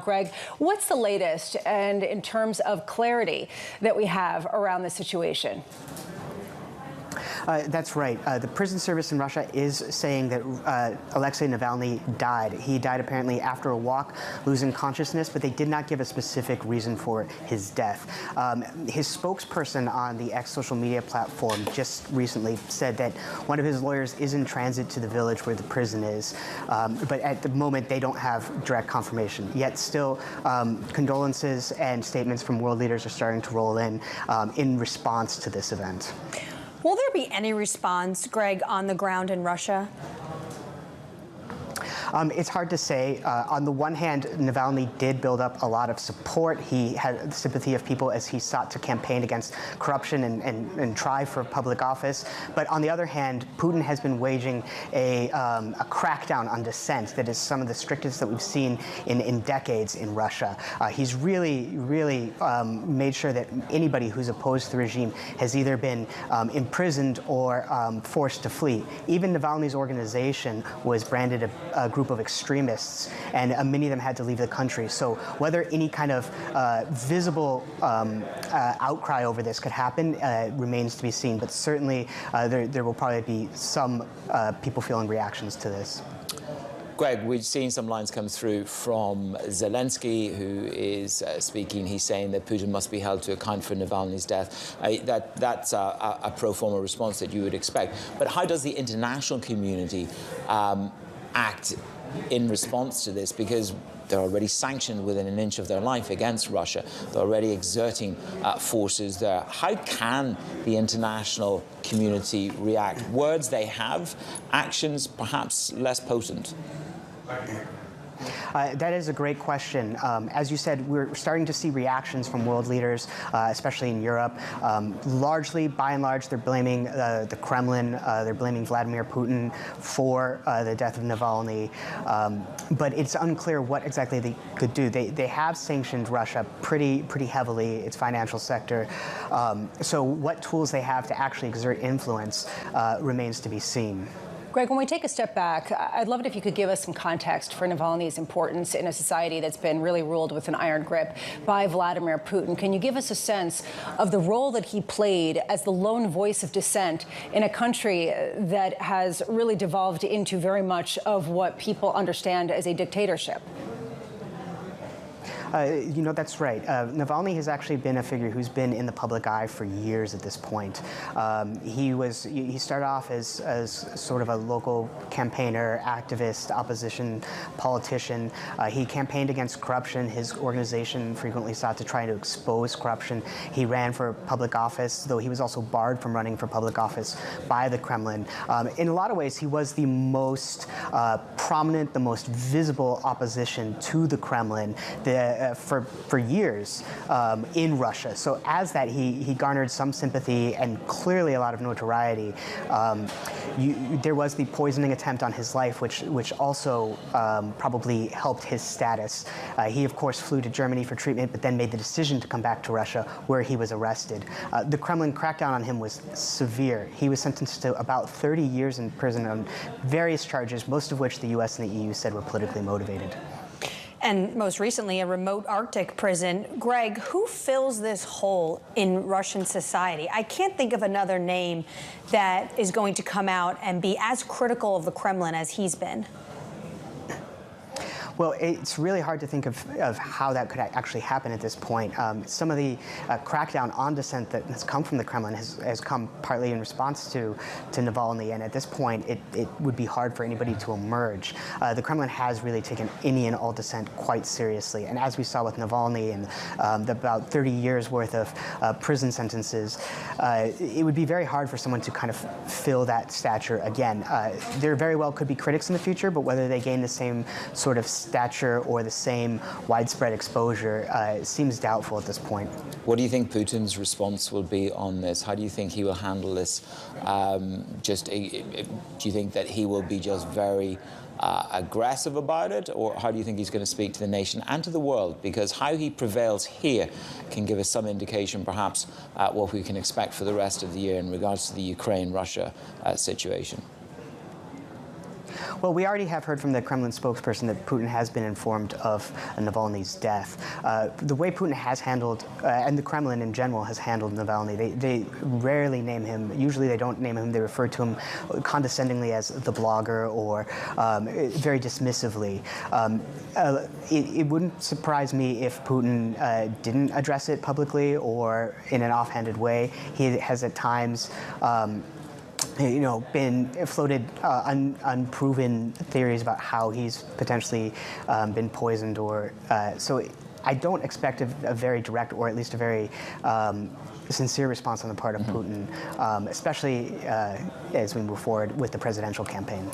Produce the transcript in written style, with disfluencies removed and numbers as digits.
Greg, what's the latest and in terms of clarity that we have around the situation? That's right. The prison service in Russia is saying that Alexey Navalny died. He died apparently after a walk, losing consciousness, but they did not give a specific reason for his death. His spokesperson on the X social media platform just recently said that one of his lawyers is in transit to the village where the prison is, but at the moment they don't have direct confirmation. Yet still, condolences and statements from world leaders are starting to roll in response to this event. Will there be any response, Greg, on the ground in Russia? It's hard to say. On the one hand, Navalny did build up a lot of support. He had the sympathy of people as he sought to campaign against corruption and try for public office. But on the other hand, Putin has been waging a crackdown on dissent that is some of the strictest that we've seen in decades in Russia. He's really made sure that anybody who's opposed to the regime has either been imprisoned or forced to flee. Even Navalny's organization was branded a group of extremists, and many of them had to leave the country. So whether any kind of visible outcry over this could happen remains to be seen. But certainly there will probably be some people feeling reactions to this. Greg, we've seen some lines come through from Zelensky, who is speaking. He's saying that Putin must be held to account for Navalny's death. That's a pro forma response that you would expect. But how does the international community act in response to this? Because they're already sanctioned within an inch of their life against Russia. They're already exerting forces there. How can the international community react? Words they have, actions perhaps less potent. That is a great question. As you said, we're starting to see reactions from world leaders, especially in Europe. Largely, by and large, they're blaming the Kremlin. They're blaming Vladimir Putin for the death of Navalny. But it's unclear what exactly they could do. They have sanctioned Russia pretty heavily, its financial sector. So what tools they have to actually exert influence remains to be seen. Greg, when we take a step back, I'd love it if you could give us some context for Navalny's importance in a society that's been really ruled with an iron grip by Vladimir Putin. Can you give us a sense of the role that he played as the lone voice of dissent in a country that has really devolved into very much of what people understand as a dictatorship? That's right. Navalny has actually been a figure who's been in the public eye for years at this point. He started off as sort of a local campaigner, activist, opposition politician. He campaigned against corruption. His organization frequently sought to try to expose corruption. He ran for public office, though he was also barred from running for public office by the Kremlin. In a lot of ways, he was the most prominent, the most visible opposition to the Kremlin for years in Russia. So as that, he garnered some sympathy and clearly a lot of notoriety. There was the poisoning attempt on his life, which also probably helped his status. He, of course, flew to Germany for treatment, but then made the decision to come back to Russia, where he was arrested. The Kremlin crackdown on him was severe. He was sentenced to about 30 years in prison on various charges, most of which the U.S. and the EU said were politically motivated. And most recently, a remote Arctic prison. Greg, who fills this hole in Russian society? I can't think of another name that is going to come out and be as critical of the Kremlin as he's been. Well, it's really hard to think of how that could actually happen at this point. Some of the crackdown on dissent that has come from the Kremlin has come partly in response to Navalny, and at this point, it would be hard for anybody to emerge. The Kremlin has really taken any and all dissent quite seriously, and as we saw with Navalny and the about 30 years worth of prison sentences, it would be very hard for someone to kind of fill that stature again. There very well could be critics in the future, but whether they gain the same sort of stature or the same widespread exposure seems doubtful at this point. What do you think Putin's response will be on this? How do you think he will handle this? Do you think that he will be just very aggressive about it, or how do you think he's going to speak to the nation and to the world? Because how he prevails here can give us some indication, perhaps, what we can expect for the rest of the year in regards to the Ukraine-Russia situation. Well, we already have heard from the Kremlin spokesperson that Putin has been informed of Navalny's death. The way Putin has handled, and the Kremlin in general has handled Navalny, they rarely name him. Usually they don't name him. They refer to him condescendingly as the blogger or very dismissively. It wouldn't surprise me if Putin didn't address it publicly or in an offhanded way. He has at times been floated unproven theories about how he's potentially been poisoned or so. I don't expect a very direct, or at least a very sincere response on the part of Putin, especially as we move forward with the presidential campaign.